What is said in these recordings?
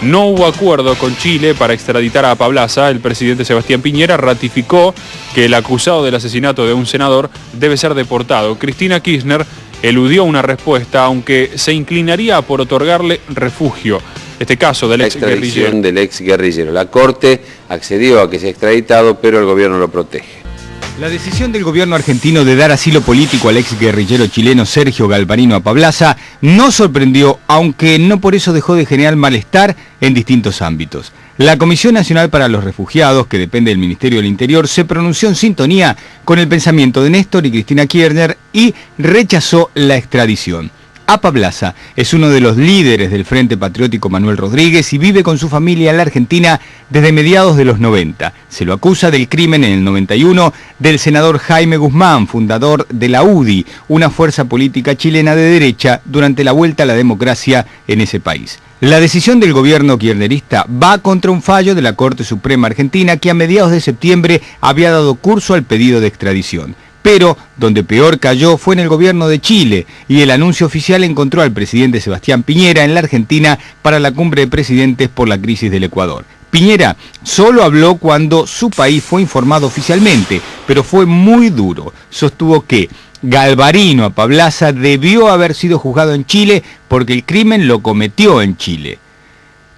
no hubo acuerdo con Chile para extraditar a Pablaza. El presidente Sebastián Piñera ratificó que el acusado del asesinato de un senador debe ser deportado. Cristina Kirchner eludió una respuesta, aunque se inclinaría por otorgarle refugio. Este caso del exguerrillero. La Corte accedió a que sea extraditado, pero el gobierno lo protege. La decisión del gobierno argentino de dar asilo político al exguerrillero chileno Sergio Galvarino Pablaza no sorprendió, aunque no por eso dejó de generar malestar en distintos ámbitos. La Comisión Nacional para los Refugiados, que depende del Ministerio del Interior, se pronunció en sintonía con el pensamiento de Néstor y Cristina Kirchner y rechazó la extradición. Pablaza es uno de los líderes del Frente Patriótico Manuel Rodríguez y vive con su familia en la Argentina desde mediados de los 90. Se lo acusa del crimen en el 91 del senador Jaime Guzmán, fundador de la UDI, una fuerza política chilena de derecha durante la vuelta a la democracia en ese país. La decisión del gobierno kirchnerista va contra un fallo de la Corte Suprema Argentina que a mediados de septiembre había dado curso al pedido de extradición. Pero donde peor cayó fue en el gobierno de Chile, y el anuncio oficial encontró al presidente Sebastián Piñera en la Argentina para la cumbre de presidentes por la crisis del Ecuador. Piñera solo habló cuando su país fue informado oficialmente, pero fue muy duro. Sostuvo que Galvarino Pablaza debió haber sido juzgado en Chile porque el crimen lo cometió en Chile.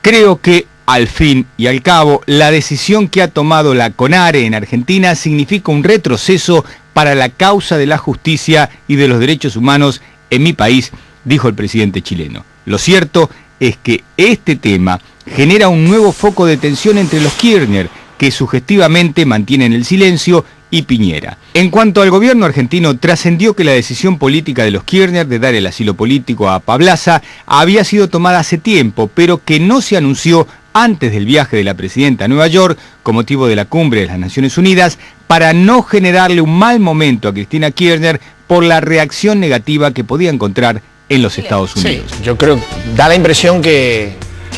Creo que al fin y al cabo, la decisión que ha tomado la CONARE en Argentina significa un retroceso para la causa de la justicia y de los derechos humanos en mi país, dijo el presidente chileno. Lo cierto es que este tema genera un nuevo foco de tensión entre los Kirchner, que sugestivamente mantienen el silencio, y Piñera. En cuanto al gobierno argentino, trascendió que la decisión política de los Kirchner de dar el asilo político a Pablaza había sido tomada hace tiempo, pero que no se anunció antes del viaje de la presidenta a Nueva York, con motivo de la cumbre de las Naciones Unidas, para no generarle un mal momento a Cristina Kirchner por la reacción negativa que podía encontrar en los Estados Unidos. Sí, yo creo, da la impresión que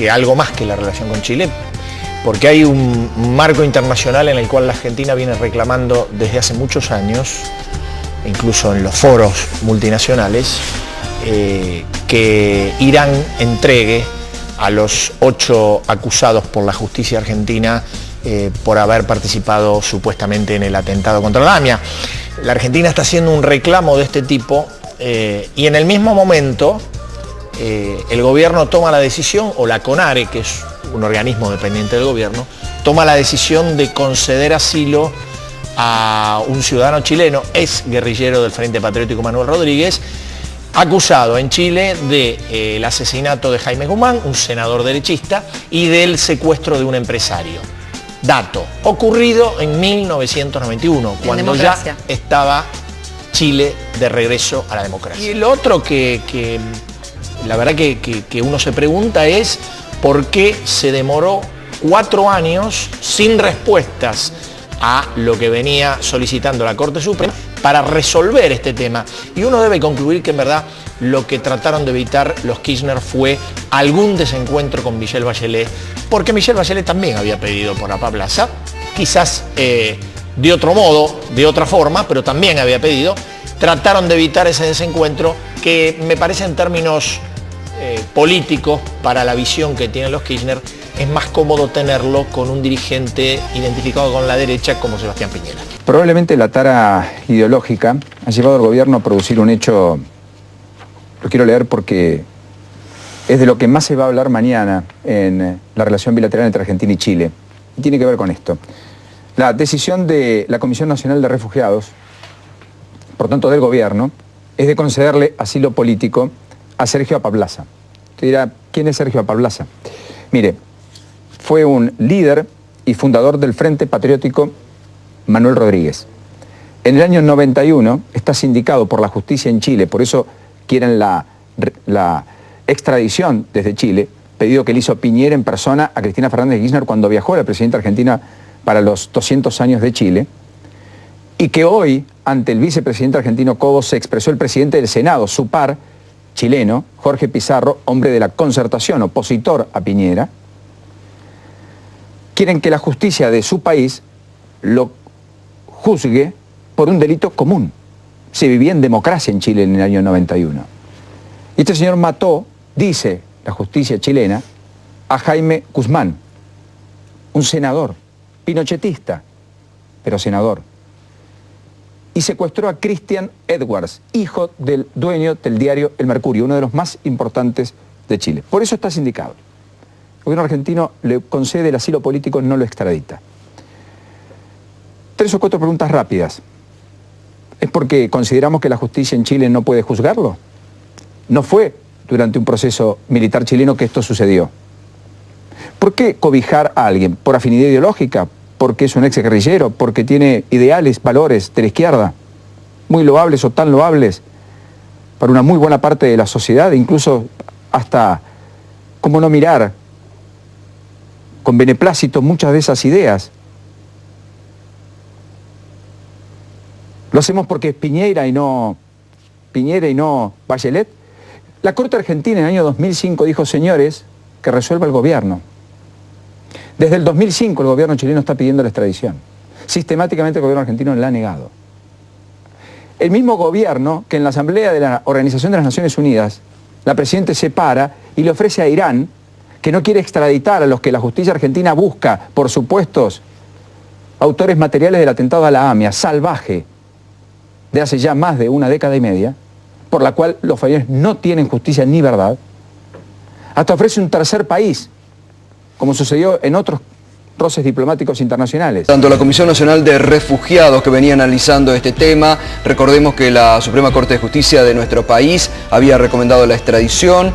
algo más que la relación con Chile, porque hay un marco internacional en el cual la Argentina viene reclamando desde hace muchos años, incluso en los foros multinacionales, que Irán entregue a los 8 acusados por la justicia argentina por haber participado supuestamente en el atentado contra la AMIA. La Argentina está haciendo un reclamo de este tipo y en el mismo momento el gobierno toma la decisión, o la CONARE, que es un organismo dependiente del gobierno, toma la decisión de conceder asilo a un ciudadano chileno, ex guerrillero del Frente Patriótico Manuel Rodríguez, acusado en Chile del asesinato de Jaime Guzmán, un senador derechista, y del secuestro de un empresario. Dato, ocurrido en 1991, cuando ya estaba Chile de regreso a la democracia. Y el otro que la verdad que uno se pregunta es por qué se demoró 4 años sin respuestas a lo que venía solicitando la Corte Suprema para resolver este tema. Y uno debe concluir que en verdad lo que trataron de evitar los Kirchner fue algún desencuentro con Michelle Bachelet, porque Michelle Bachelet también había pedido por Pablaza, quizás de otro modo, de otra forma, pero también había pedido. Trataron de evitar ese desencuentro que me parece en términos políticos, para la visión que tienen los Kirchner, es más cómodo tenerlo con un dirigente identificado con la derecha como Sebastián Piñera. Probablemente la tara ideológica ha llevado al gobierno a producir un hecho, lo quiero leer porque es de lo que más se va a hablar mañana en la relación bilateral entre Argentina y Chile. Y tiene que ver con esto. La decisión de la Comisión Nacional de Refugiados, por tanto del gobierno, es de concederle asilo político a Sergio Pablaza. Usted dirá, ¿quién es Sergio Pablaza? Mire, fue un líder y fundador del Frente Patriótico Manuel Rodríguez. En el año 91 está sindicado por la justicia en Chile, por eso quieren la extradición desde Chile, pedido que le hizo Piñera en persona a Cristina Fernández de Kirchner cuando viajó la presidenta argentina para los 200 años de Chile, y que hoy, ante el vicepresidente argentino Cobos, se expresó el presidente del Senado, su par chileno, Jorge Pizarro, hombre de la Concertación, opositor a Piñera. Quieren que la justicia de su país lo juzgue por un delito común. Se vivía en democracia en Chile en el año 91. Y este señor mató, dice la justicia chilena, a Jaime Guzmán, un senador, pinochetista, pero senador. Y secuestró a Christian Edwards, hijo del dueño del diario El Mercurio, uno de los más importantes de Chile. Por eso está sindicado. El gobierno argentino le concede el asilo político, no lo extradita. 3 o 4 preguntas rápidas. ¿Es porque consideramos que la justicia en Chile no puede juzgarlo? No fue durante un proceso militar chileno que esto sucedió. ¿Por qué cobijar a alguien? ¿Por afinidad ideológica? ¿Porque es un ex guerrillero? ¿Porque tiene ideales, valores de la izquierda? Muy loables o tan loables para una muy buena parte de la sociedad, incluso hasta cómo no mirar con beneplácito muchas de esas ideas. ¿Lo hacemos porque es Piñera y no Bachelet? La Corte Argentina en el año 2005 dijo, señores, que resuelva el gobierno. Desde el 2005 el gobierno chileno está pidiendo la extradición. Sistemáticamente el gobierno argentino la ha negado. El mismo gobierno que en la Asamblea de la Organización de las Naciones Unidas, la Presidenta se para y le ofrece a Irán, que no quiere extraditar a los que la justicia argentina busca por supuestos autores materiales del atentado a la AMIA, salvaje, de hace ya más de una década y media, por la cual los falleros no tienen justicia ni verdad, hasta ofrece un tercer país, como sucedió en otros roces diplomáticos internacionales. Tanto la Comisión Nacional de Refugiados, que venía analizando este tema, recordemos que la Suprema Corte de Justicia de nuestro país había recomendado la extradición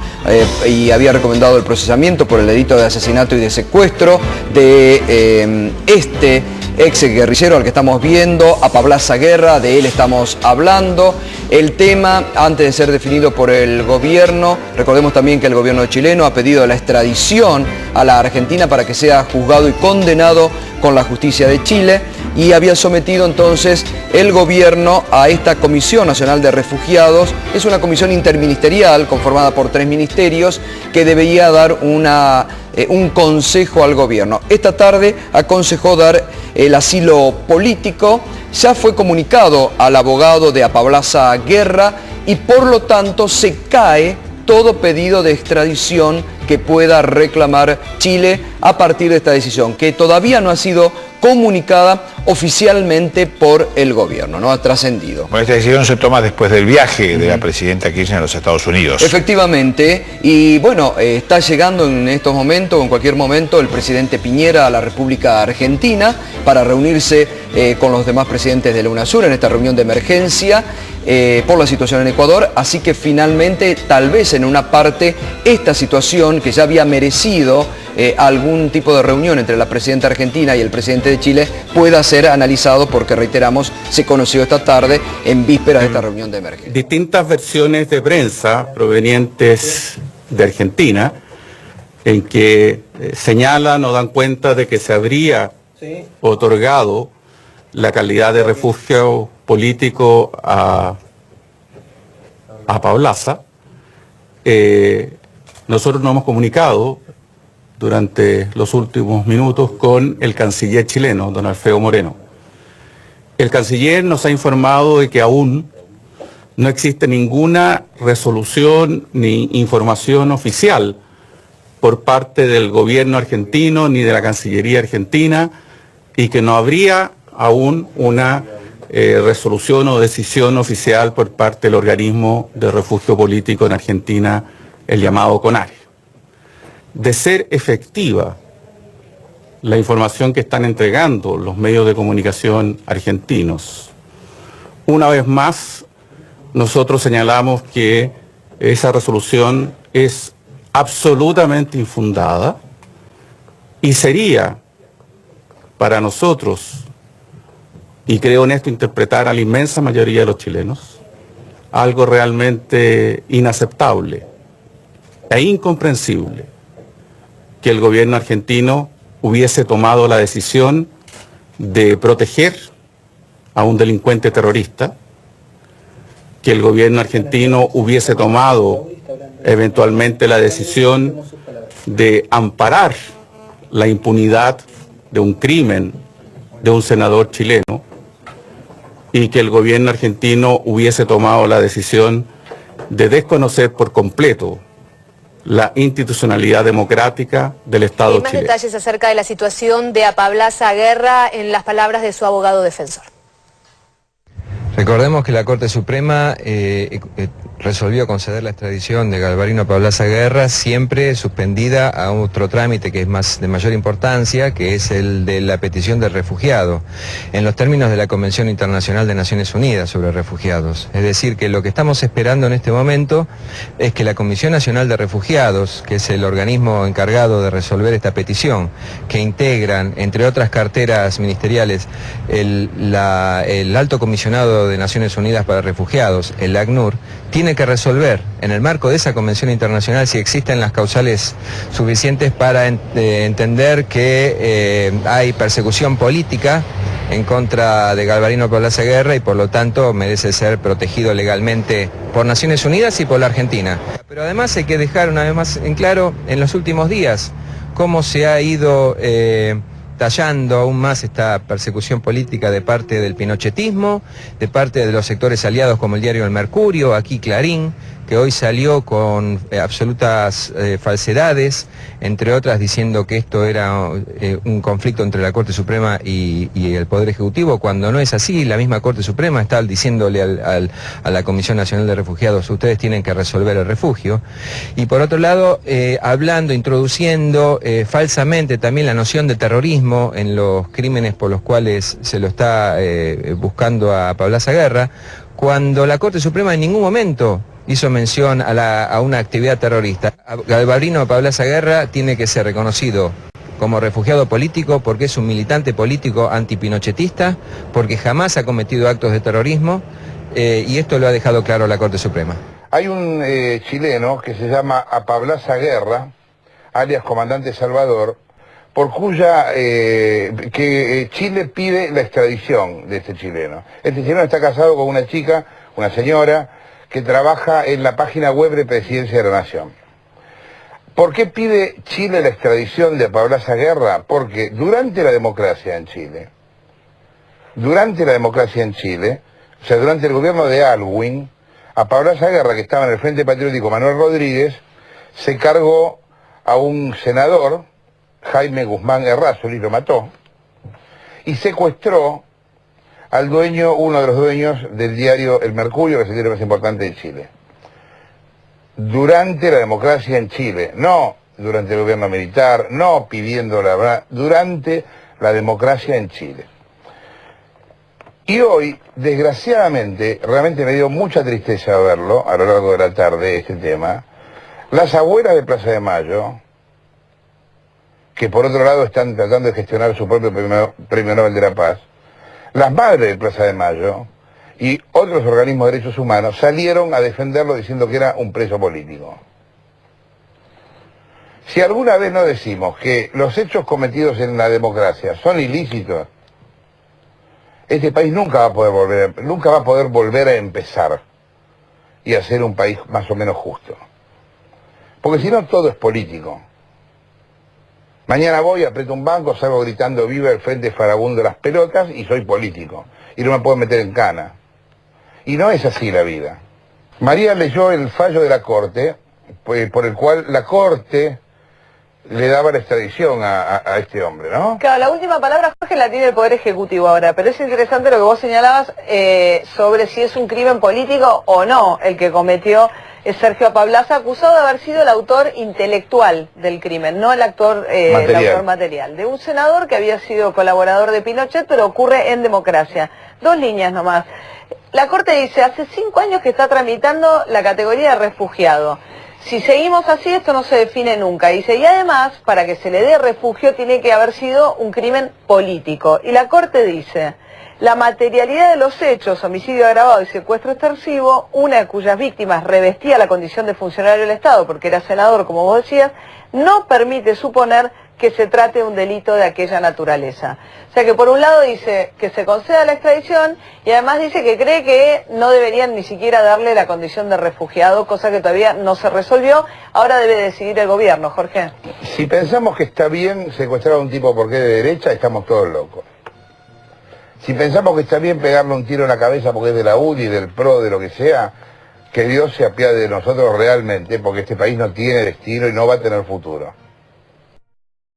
y había recomendado el procesamiento por el delito de asesinato y de secuestro de este ex guerrillero al que estamos viendo, a Pablaza Guerra, de él estamos hablando. El tema, antes de ser definido por el gobierno, recordemos también que el gobierno chileno ha pedido la extradición a la Argentina para que sea juzgado y condenado con la justicia de Chile, y había sometido entonces el gobierno a esta Comisión Nacional de Refugiados. Es una comisión interministerial conformada por 3 ministerios que debería dar un consejo al gobierno. Esta tarde aconsejó dar el asilo político. Ya fue comunicado al abogado de Pablaza Guerra y por lo tanto se cae todo pedido de extradición que pueda reclamar Chile a partir de esta decisión, que todavía no ha sido comunicada oficialmente por el gobierno, no ha trascendido. Bueno, esta decisión se toma después del viaje de la presidenta Kirchner a los Estados Unidos. Efectivamente, y bueno, está llegando en estos momentos, o en cualquier momento, el presidente Piñera a la República Argentina para reunirse con los demás presidentes de la UNASUR en esta reunión de emergencia por la situación en Ecuador, así que finalmente, tal vez en una parte, esta situación que ya había merecido algún tipo de reunión entre la presidenta argentina y el presidente de Chile pueda ser analizado, porque reiteramos, se conoció esta tarde en vísperas de esta reunión de emergencia. Distintas versiones de prensa provenientes de Argentina en que señalan o dan cuenta de que se habría otorgado la calidad de refugio político a Pablaza. Nosotros nos hemos comunicado durante los últimos minutos con el canciller chileno, don Alfredo Moreno. El canciller nos ha informado de que aún no existe ninguna resolución ni información oficial por parte del gobierno argentino ni de la Cancillería argentina, y que no habría aún una resolución o decisión oficial por parte del organismo de refugio político en Argentina, el llamado CONARE. De ser efectiva la información que están entregando los medios de comunicación argentinos, una vez más nosotros señalamos que esa resolución es absolutamente infundada y sería para nosotros, y creo en esto interpretar a la inmensa mayoría de los chilenos, algo realmente inaceptable e incomprensible que el gobierno argentino hubiese tomado la decisión de proteger a un delincuente terrorista, que el gobierno argentino hubiese tomado eventualmente la decisión de amparar la impunidad de un crimen de un senador chileno, y que el gobierno argentino hubiese tomado la decisión de desconocer por completo la institucionalidad democrática del Estado Más chileno. detalles acerca de la situación de Pablaza Guerra en las palabras de su abogado defensor. Recordemos que la Corte Suprema resolvió conceder la extradición de Galvarino Pablaza Guerra, siempre suspendida a otro trámite que es de mayor importancia, que es el de la petición del refugiado, en los términos de la Convención Internacional de Naciones Unidas sobre Refugiados. Es decir, que lo que estamos esperando en este momento es que la Comisión Nacional de Refugiados, que es el organismo encargado de resolver esta petición, que integran, entre otras carteras ministeriales, el Alto Comisionado de Naciones Unidas para Refugiados, el ACNUR, tiene que resolver en el marco de esa convención internacional si existen las causales suficientes para entender que hay persecución política en contra de Galvarino Pablaza Guerra y por lo tanto merece ser protegido legalmente por Naciones Unidas y por la Argentina. Pero además hay que dejar una vez más en claro en los últimos días cómo se ha ido tallando aún más esta persecución política de parte del pinochetismo, de parte de los sectores aliados como el diario El Mercurio, aquí Clarín, que hoy salió con absolutas falsedades, entre otras diciendo que esto era un conflicto entre la Corte Suprema y el Poder Ejecutivo, cuando no es así. La misma Corte Suprema está diciéndole a la Comisión Nacional de Refugiados, ustedes tienen que resolver el refugio. Y por otro lado, introduciendo falsamente también la noción de terrorismo en los crímenes por los cuales se lo está buscando a Pablaza Guerra, cuando la Corte Suprema en ningún momento hizo mención a una actividad terrorista. Galvarino Pablaza Guerra tiene que ser reconocido como refugiado político porque es un militante político antipinochetista, porque jamás ha cometido actos de terrorismo y esto lo ha dejado claro la Corte Suprema. Hay un chileno que se llama Pablaza Guerra, alias Comandante Salvador, por cuya Chile pide la extradición de este chileno. Este chileno está casado con una chica, una señora, que trabaja en la página web de Presidencia de la Nación. ¿Por qué pide Chile la extradición de Pablaza Guerra? Porque durante la democracia en Chile, o sea, durante el gobierno de Aylwin, a Pablaza Guerra, que estaba en el Frente Patriótico Manuel Rodríguez, se cargó a un senador, Jaime Guzmán Errázuriz, lo mató, y secuestró al dueño, uno de los dueños del diario El Mercurio, que es el diario más importante de Chile. Durante la democracia en Chile, no durante el gobierno militar, no pidiendo la verdad, durante la democracia en Chile. Y hoy, desgraciadamente, realmente me dio mucha tristeza verlo a lo largo de la tarde, este tema, las abuelas de Plaza de Mayo, que por otro lado están tratando de gestionar su propio premio Nobel de la Paz, las madres de Plaza de Mayo y otros organismos de derechos humanos salieron a defenderlo diciendo que era un preso político. Si alguna vez no decimos que los hechos cometidos en la democracia son ilícitos, este país nunca va a poder volver a empezar y a ser un país más o menos justo. Porque si no, todo es político. Mañana voy, aprieto un banco, salgo gritando viva el Frente Farabundo de las Pelotas y soy político. Y no me puedo meter en cana. Y no es así la vida. María leyó el fallo de la Corte, por el cual la Corte le daba la extradición a este hombre, ¿no? Claro, la última palabra, Jorge, la tiene el Poder Ejecutivo ahora, pero es interesante lo que vos señalabas sobre si es un crimen político o no el que cometió Sergio Pablaza, acusado de haber sido el autor intelectual del crimen, no el autor material, de un senador que había sido colaborador de Pinochet, pero ocurre en democracia. 2 líneas nomás. La Corte dice, hace 5 años que está tramitando la categoría de refugiado. Si seguimos así, esto no se define nunca. Dice, y además, para que se le dé refugio, tiene que haber sido un crimen político. Y la Corte dice, la materialidad de los hechos, homicidio agravado y secuestro extorsivo, una de cuyas víctimas revestía la condición de funcionario del Estado, porque era senador, como vos decías, no permite suponer que se trate de un delito de aquella naturaleza. O sea que por un lado dice que se conceda la extradición y además dice que cree que no deberían ni siquiera darle la condición de refugiado, cosa que todavía no se resolvió. Ahora debe decidir el gobierno, Jorge. Si pensamos que está bien secuestrar a un tipo porque es de derecha, estamos todos locos. Si pensamos que está bien pegarle un tiro en la cabeza porque es de la UDI, del PRO, de lo que sea, Que Dios se apiade de nosotros realmente, porque este país no tiene destino y no va a tener futuro.